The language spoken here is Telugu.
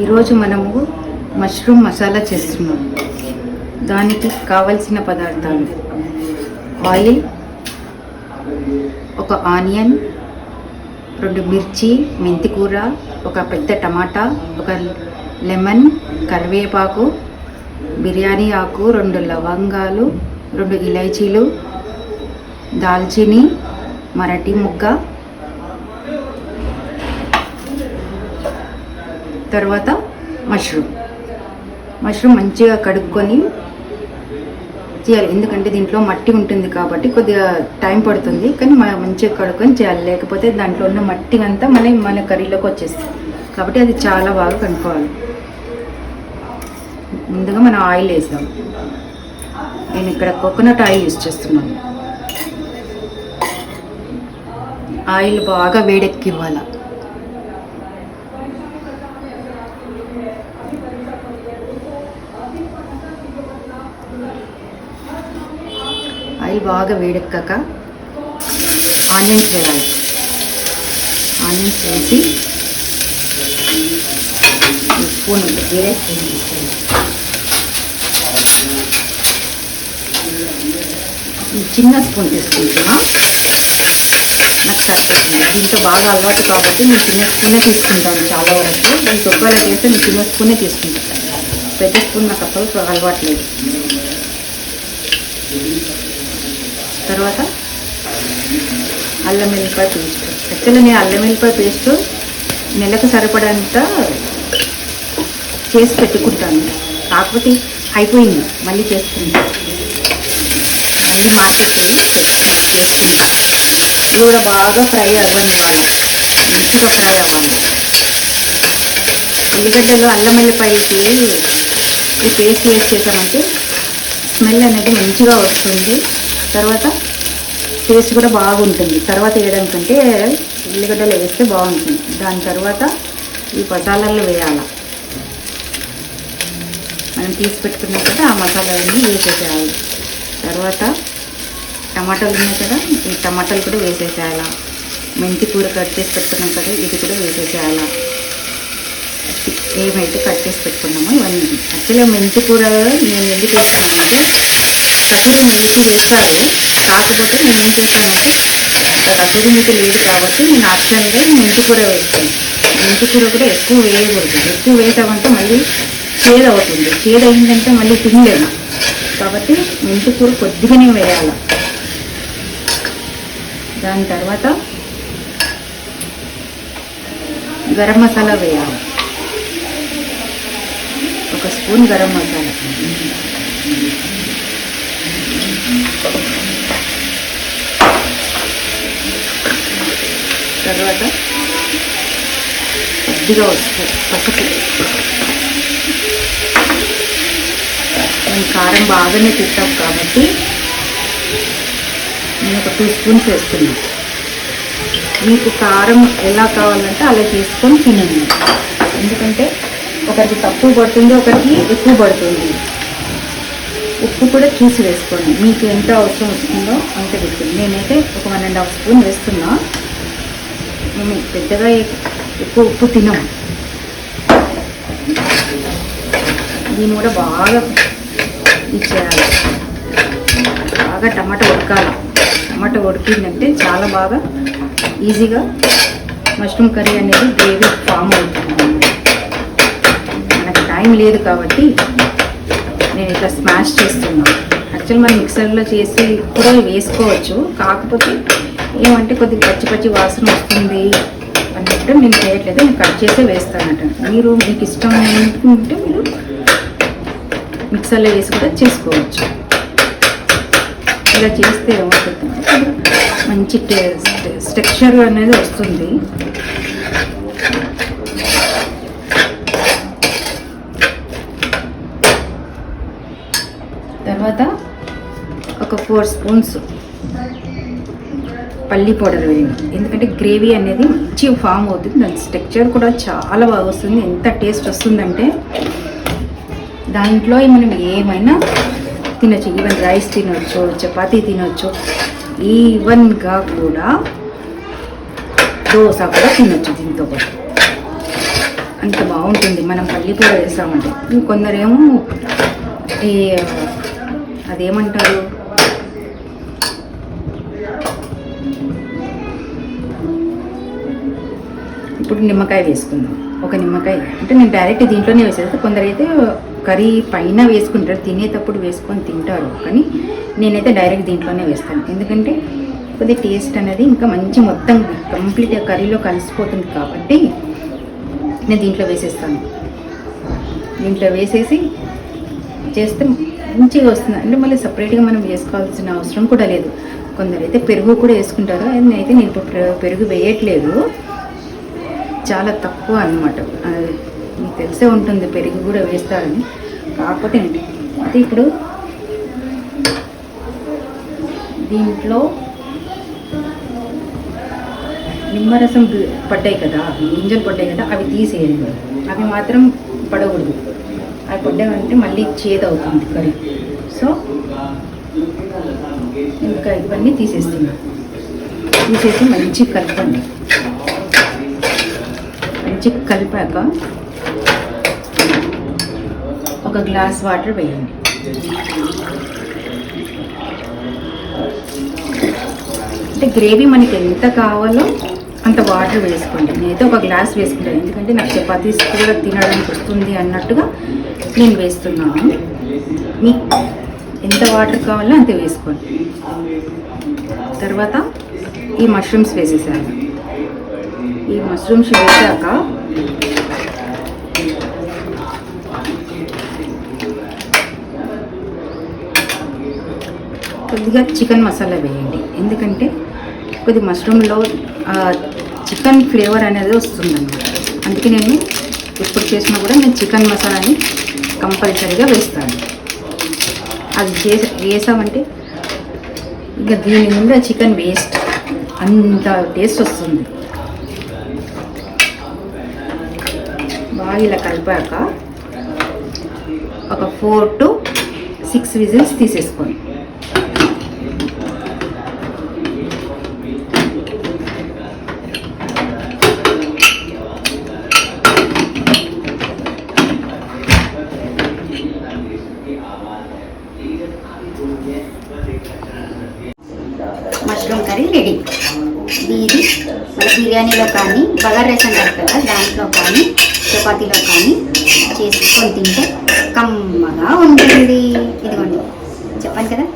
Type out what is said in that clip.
ఈరోజు మనము మష్రూమ్ మసాలా చేస్తున్నాం. దానికి కావలసిన పదార్థాలు: ఆయిల్, ఒక ఆనియన్, 2 మిర్చి, మెంతికూర, ఒక పెద్ద టమాటా, ఒక లెమన్, కరివేపాకు, బిర్యానీ ఆకు, 2 లవంగాలు, 2 ఇలైచీలు, దాల్చిని, మరాఠీ ముగ్గ. తర్వాత మష్రూమ్ మంచిగా కడుక్కొని చేయాలి. ఎందుకంటే దీంట్లో మట్టి ఉంటుంది కాబట్టి కొద్దిగా టైం పడుతుంది, కానీ మంచిగా కడుక్కొని చేయాలి. లేకపోతే దాంట్లో ఉన్న మట్టి అంతా మన కర్రీలోకి వచ్చేస్తుంది. కాబట్టి అది చాలా బాగా కనుక్కోవాలి. ముందుగా మనం ఆయిల్ వేసాం. నేను ఇక్కడ కోకోనట్ ఆయిల్ యూజ్ చేస్తున్నాను. ఆయిల్ బాగా వేడెక్కివ్వాలి. ఆయిల్ బాగా వేడెక్కాక ఆనియన్స్ వేయాలి. ఆనియన్స్ వేసి స్పూన్ వేరే చిన్న స్పూన్ తీసుకుంటున్నా. నాకు సరిపోతుంది. దీంతో బాగా అలవాటు కాబట్టి నేను చిన్న స్పూనే తీసుకుంటాను. చాలా వరకు నేను తొక్కలో చేస్తే నేను చిన్న స్పూనే తీసుకుంటాను. పెద్ద స్పూన్ నాకు అసలు అలవాటు లేదు. తర్వాత అల్లం వెల్లిపాయ పేస్ట్. యాక్చువల్లీ నేను అల్లం వెల్లిపాయ పేస్ట్ నెలకు సరిపడంత చేసి పెట్టుకుంటాను. కాకపోతే అయిపోయింది, మళ్ళీ చేసుకుంటాను. మళ్ళీ మార్కెట్కి వెళ్ళి చేసుకుంటాను. ఇది కూడా బాగా ఫ్రై అవ్వనివ్వాలి, మంచిగా ఫ్రై అవ్వాలి. ఉల్లిగడ్డలో అల్లం వెల్లిపాయకి ఈ పేస్ట్ వేసి చేసామంటే స్మెల్ అనేది మంచిగా వస్తుంది. తర్వాత టేస్ట్ కూడా బాగుంటుంది. తర్వాత వేయడానికంటే ఉల్లిగడ్డలు వేస్తే బాగుంటుంది. దాని తర్వాత ఈ మసాలాలు వేయాలి. మనం తీసి పెట్టుకున్నాం కదా, ఆ మసాలాలన్నీ వేసేసేయాలి. తర్వాత టమాటాలు ఉన్నాయి కదా, ఈ టమాటాలు కూడా వేసేసేయాలి. మెంతి కూర కట్ చేసి పెట్టుకున్నాం కదా, ఇది కూడా వేసేసేయాలి. ఏమైతే కట్ చేసి పెట్టుకున్నామో ఇవన్నీ. యాక్చువల్గా మెంతి కూర నేను ఎందుకు వేస్తున్నానంటే కసూరి మెంతి వేస్తారు, కాకపోతే నేను ఏం చేస్తానంటే కసూరి మెంతి లేదు కాబట్టి నేను ఆప్షన్గా మెంతి కూర వేస్తాను. మెంతి కూర కూడా ఎక్కువ వేయకూడదు. ఎక్కువ వేసామంటే మళ్ళీ చేదు అవుతుంది. చేదు అయిందంటే మళ్ళీ తినలేము. కాబట్టి మెంతి కూర కొద్దిగానే వేయాలి. దాని తర్వాత గరం మసాలా వేయాలి. 1 స్పూన్ గరం మసాలా. తర్వాత కొద్దిగా పసుపు. నేను కారం బాగానే తింటాం కాబట్టి నేను ఒక 2 స్పూన్స్ వేస్తున్నాను. మీకు కారం ఎలా కావాలంటే అలా చేసుకొని తినండి. ఎందుకంటే ఒకరికి తక్కువ పడుతుంది, ఒకరికి ఎక్కువ పడుతుంది. ఉప్పు కూడా చూసి వేసుకోండి. మీకు ఎంత అవసరం వస్తుందో అంత పెట్టుకోండి. నేనైతే ఒక 1.5 స్పూన్ వేస్తున్నా. మేము పెద్దగా ఎక్కువ ఉప్పు తినము. దీన్ని కూడా బాగా ఇచ్చేయాలి. బాగా టమాటా ఉడకాలి. టమాటా ఉడికిందంటే చాలా బాగా ఈజీగా మష్రూమ్ కర్రీ అనేది గ్రేవీ ఫామ్ అవుతుంది. మనకు టైం లేదు కాబట్టి నేను ఇట్లా స్మాష్ చేస్తున్నాను. యాక్చువల్ మనం మిక్సర్లో చేసి కూడా వేసుకోవచ్చు, కాకపోతే ఏమంటే కొద్దిగా పచ్చి వాసన వస్తుంది అన్నట్టు నేను చేయట్లేదు. నేను కట్ చేసే వేస్తానట. మీకు ఇష్టం ఉంటే మీరు మిక్సర్లో వేసి కూడా చేసుకోవచ్చు. ఇలా చేస్తే ఏమవుతుందంటే మంచి టెక్స్చర్ అనేది వస్తుంది. తర్వాత ఒక 4 స్పూన్స్ పల్లి పౌడర్ వేయండి. ఎందుకంటే గ్రేవీ అనేది మంచి ఫామ్ అవుతుంది. దాని టెక్స్చర్ కూడా చాలా బాగా వస్తుంది. ఎంత టేస్ట్ వస్తుందంటే దాంట్లో మనం ఏమైనా తినచ్చు. ఈవెన్ రైస్ తినవచ్చు, చపాతీ తినవచ్చు, ఈవెన్గా కూడా దోశ కూడా తినచ్చు దీంతో పాటు. అంత బాగుంటుంది మనం పల్లి కూర వేస్తామంటే. కొందరేమో ఈ అదేమంటారు ఇప్పుడు నిమ్మకాయ వేసుకుందాం. ఒక నిమ్మకాయ అంటే నేను డైరెక్ట్ దీంట్లోనే వేసేస్తాను. కొందరైతే కర్రీ పైన వేసుకుంటారు, తినేటప్పుడు వేసుకొని తింటారు, కానీ నేనైతే డైరెక్ట్ దీంట్లోనే వేస్తాను. ఎందుకంటే కొద్దిగా టేస్ట్ అనేది ఇంకా మంచి మొత్తం కంప్లీట్గా కర్రీలో కలిసిపోతుంది కాబట్టి నేను దీంట్లో వేసేస్తాను. దీంట్లో వేసేసి చేస్తే మంచిగా వస్తుంది. అంటే మళ్ళీ సపరేట్గా మనం వేసుకోవాల్సిన అవసరం కూడా లేదు. కొందరైతే పెరుగు కూడా వేసుకుంటారు, నేనైతే నేను ఇప్పుడు పెరుగు వేయట్లేదు, చాలా తక్కువ అన్నమాట. మీకు తెలిసే ఉంటుంది పెరుగు కూడా వేస్తారని. కాకపోతే ఏంటి అయితే ఇప్పుడు దీంట్లో నిమ్మరసం పడ్డాయి కదా, గింజలు పడ్డాయి కదా, అవి తీసేయండి. అవి మాత్రం పడకూడదు. అవి పడ్డాయంటే మళ్ళీ చేదు అవుతుంది కర్రీ. సో ఇంకా ఇవన్నీ తీసేస్తున్నాను. తీసేసి మంచిగా కలపండి. మంచిగా కలిపాక ఒక గ్లాస్ వాటర్ వేయండి. అంటే గ్రేవీ మనకి ఎంత కావాలో అంత వాటర్ వేసుకోండి. నేనైతే ఒక గ్లాస్ వేసుకుంటాను, ఎందుకంటే నాకు చపాతీస్ కూడా తినడానికి వస్తుంది అన్నట్టుగా నేను వేస్తున్నాను. మీకు ఎంత వాటర్ కావాలో అంత వేసుకోండి. తర్వాత ఈ మష్రూమ్స్ వేసేసాను. ఈ మష్రూమ్స్ వేసాక కొద్దిగా చికెన్ మసాలా వేయండి. ఎందుకంటే కొద్ది మష్రూమ్లో చికెన్ ఫ్లేవర్ అనేది వస్తుందన్నమాట. అందుకే నేను ఎప్పుడు చేసినా కూడా నేను చికెన్ మసాలాని కంపల్సరీగా వేస్తాను. అది వేసామంటే ఇంకా దీని ముందు చికెన్ వేస్ట్ అంత టేస్ట్ వస్తుంది. బాగా ఇలా కలిపాక ఒక 4 to 6 విజిల్స్ తీసేసుకోండి. Mushroom curry ready. ఇది మన బిర్యానీలో కానీ, బగారా రైస్ అంటారు కదా, దాంట్లో కానీ, చపాతీలో కానీ చేసుకొని తింటే కమ్మగా ఉంటుంది. ఇదిగోండి, చెప్పాను కదా.